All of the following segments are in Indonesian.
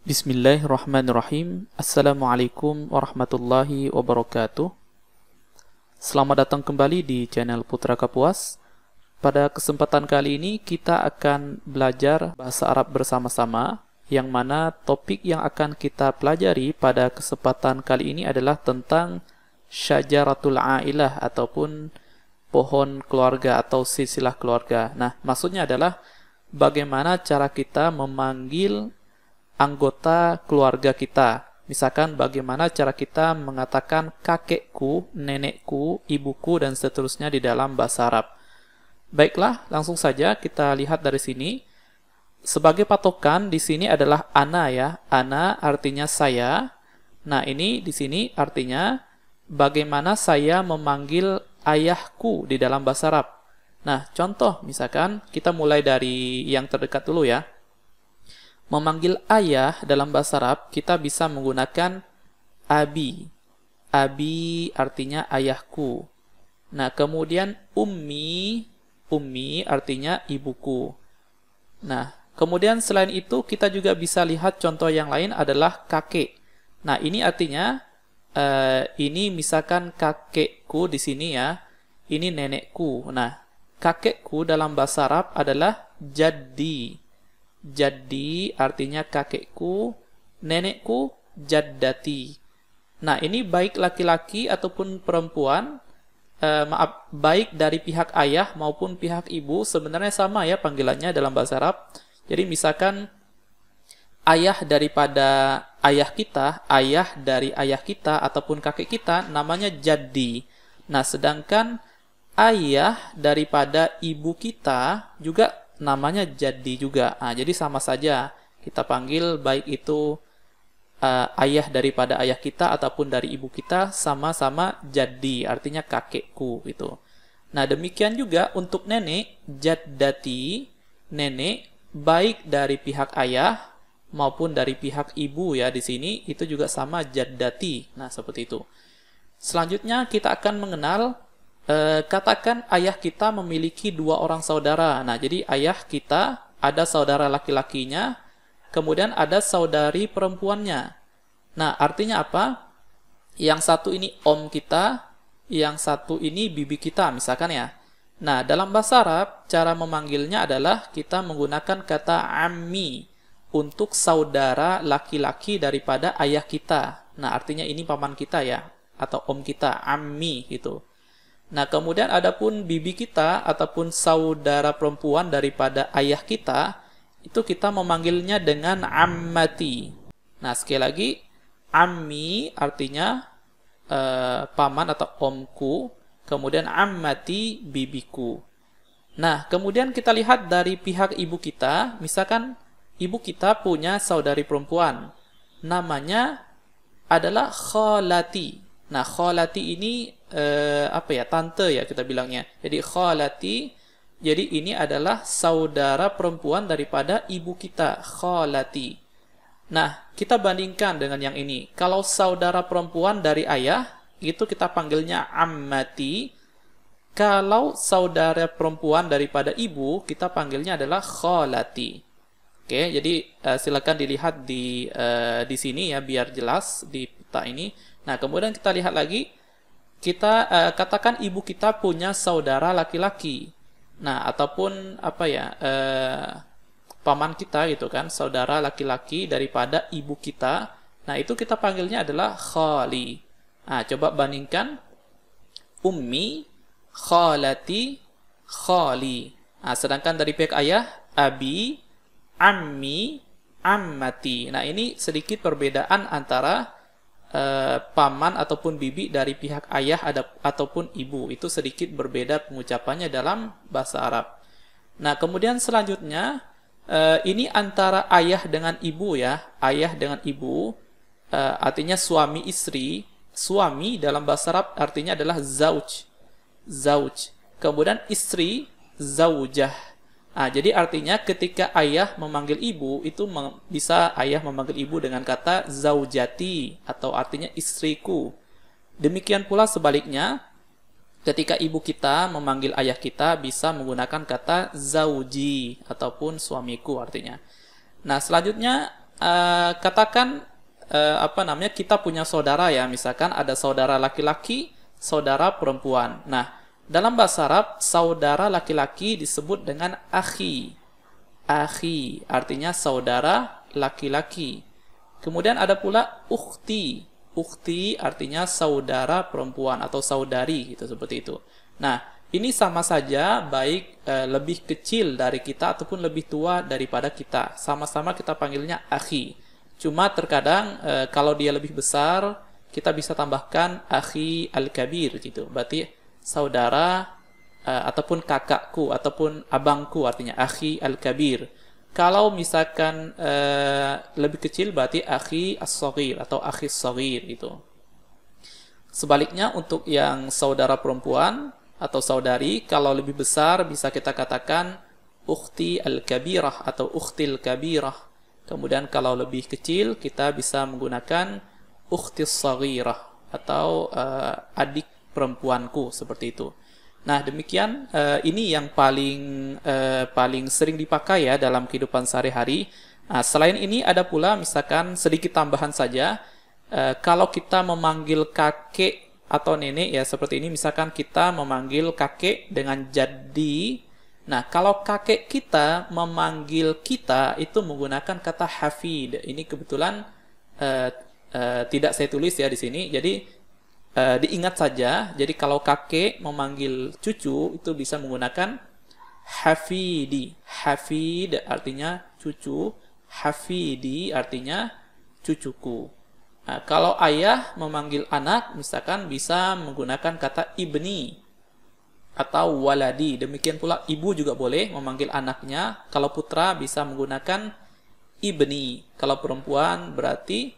Bismillahirrahmanirrahim. Assalamualaikum warahmatullahi wabarakatuh. Selamat datang kembali di channel Putra Kapuas. Pada kesempatan kali ini kita akan belajar bahasa Arab bersama-sama, yang mana topik yang akan kita pelajari pada kesempatan kali ini adalah tentang syajaratul ailah ataupun pohon keluarga atau silsilah keluarga. Nah, maksudnya adalah bagaimana cara kita memanggil anggota keluarga kita. Misalkan bagaimana cara kita mengatakan kakekku, nenekku, ibuku, dan seterusnya di dalam bahasa Arab. Baiklah, langsung saja kita lihat dari sini. Sebagai patokan di sini adalah ana ya. Ana artinya saya. Nah, ini di sini artinya bagaimana saya memanggil ayahku di dalam bahasa Arab. Nah, contoh misalkan kita mulai dari yang terdekat dulu ya. Memanggil ayah dalam bahasa Arab, kita bisa menggunakan abi. Abi artinya ayahku. Nah, kemudian ummi, ummi artinya ibuku. Nah, kemudian selain itu, kita juga bisa lihat contoh yang lain adalah kakek. Nah, ini artinya, ini misalkan kakekku di sini ya, ini nenekku. Nah, kakekku dalam bahasa Arab adalah jaddi. Jaddi artinya kakekku, nenekku jaddati. Nah, ini baik laki-laki ataupun perempuan, baik dari pihak ayah maupun pihak ibu, sebenarnya sama ya panggilannya dalam bahasa Arab. Jadi misalkan ayah daripada ayah kita, ayah dari ayah kita ataupun kakek kita namanya jaddi. Nah, sedangkan ayah daripada ibu kita juga namanya jaddi juga. Nah, jadi sama saja kita panggil baik itu ayah daripada ayah kita ataupun dari ibu kita sama-sama jaddi, artinya kakekku gitu. Nah, demikian juga untuk nenek, jaddati, nenek baik dari pihak ayah maupun dari pihak ibu ya di sini itu juga sama jaddati. Nah, seperti itu. Selanjutnya kita akan mengenal katakan ayah kita memiliki 2 orang saudara. Nah, jadi ayah kita ada saudara laki-lakinya, kemudian ada saudari perempuannya. Nah, artinya apa? Yang satu ini om kita, yang satu ini bibi kita, misalkan ya. Nah, dalam bahasa Arab, cara memanggilnya adalah kita menggunakan kata ammi untuk saudara laki-laki daripada ayah kita. Nah, artinya ini paman kita ya, atau om kita, ammi gitu. Nah, kemudian adapun bibi kita ataupun saudara perempuan daripada ayah kita, itu kita memanggilnya dengan ammati. Nah, sekali lagi, ammi artinya paman atau omku, kemudian ammati bibiku. Nah, kemudian kita lihat dari pihak ibu kita, misalkan ibu kita punya saudari perempuan, namanya adalah khalati. Nah, khalati ini tante ya kita bilangnya. Jadi khalati, jadi ini adalah saudara perempuan daripada ibu kita, khalati. Nah, kita bandingkan dengan yang ini. Kalau saudara perempuan dari ayah, itu kita panggilnya ammati. Kalau saudara perempuan daripada ibu, kita panggilnya adalah khalati. Oke, jadi silakan dilihat di sini ya biar jelas di peta ini. Nah, kemudian kita lihat lagi, kita katakan ibu kita punya saudara laki-laki. Nah, ataupun paman kita gitu kan, saudara laki-laki daripada ibu kita. Nah, itu kita panggilnya adalah khali. Nah, coba bandingkan ummi, khalati, khali. Nah, sedangkan dari pihak ayah, abi, ammi, ammati. Nah, ini sedikit perbedaan antara paman ataupun bibi dari pihak ayah ataupun ibu. Itu sedikit berbeda pengucapannya dalam bahasa Arab. Nah, kemudian selanjutnya ini antara ayah dengan ibu ya. Ayah dengan ibu artinya suami istri. Suami dalam bahasa Arab artinya adalah zauj. Zauj. Kemudian istri zaujah. Nah, jadi artinya ketika ayah memanggil ibu, itu bisa ayah memanggil ibu dengan kata zaujati, atau artinya istriku. Demikian pula sebaliknya, ketika ibu kita memanggil ayah kita, bisa menggunakan kata zauji, ataupun suamiku artinya. Nah, selanjutnya katakan kita punya saudara ya, misalkan ada saudara laki-laki, saudara perempuan. Nah, dalam bahasa Arab saudara laki-laki disebut dengan akhi. Akhi artinya saudara laki-laki. Kemudian ada pula ukhti. Ukhti artinya saudara perempuan atau saudari gitu, seperti itu. Nah, ini sama saja baik lebih kecil dari kita ataupun lebih tua daripada kita. Sama-sama kita panggilnya akhi. Cuma terkadang kalau dia lebih besar, kita bisa tambahkan akhi al-kabir gitu. Berarti saudara ataupun kakakku ataupun abangku, artinya akhi al-kabir. Kalau misalkan lebih kecil berarti akhi as-saghir atau akhi as-saghir itu. Sebaliknya untuk yang saudara perempuan atau saudari, kalau lebih besar bisa kita katakan ukhti al-kabirah atau ukhtil kabirah. Kemudian kalau lebih kecil kita bisa menggunakan ukhti as-saghirah atau adik perempuanku, seperti itu. Nah, demikian ini yang paling sering dipakai ya dalam kehidupan sehari-hari. Nah, selain ini ada pula misalkan sedikit tambahan saja, kalau kita memanggil kakek atau nenek ya seperti ini, misalkan kita memanggil kakek dengan jaddi. Nah, kalau kakek kita memanggil kita itu menggunakan kata hafid. Ini kebetulan tidak saya tulis ya di sini. Jadi diingat saja, jadi kalau kakek memanggil cucu itu bisa menggunakan hafidi. Hafid artinya cucu, hafidi artinya cucuku. Nah, kalau ayah memanggil anak misalkan bisa menggunakan kata ibni atau waladi. Demikian pula ibu juga boleh memanggil anaknya. Kalau putra bisa menggunakan ibni. Kalau perempuan berarti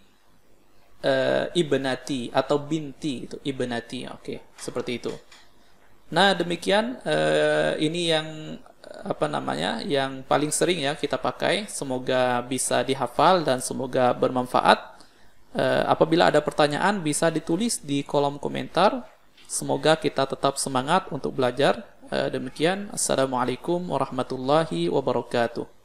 ibnati atau binti itu, ibnati. Oke, seperti itu. Nah, demikian ini yang yang paling sering ya kita pakai. Semoga bisa dihafal dan semoga bermanfaat. Apabila ada pertanyaan bisa ditulis di kolom komentar. Semoga kita tetap semangat untuk belajar. Demikian, assalamualaikum warahmatullahi wabarakatuh.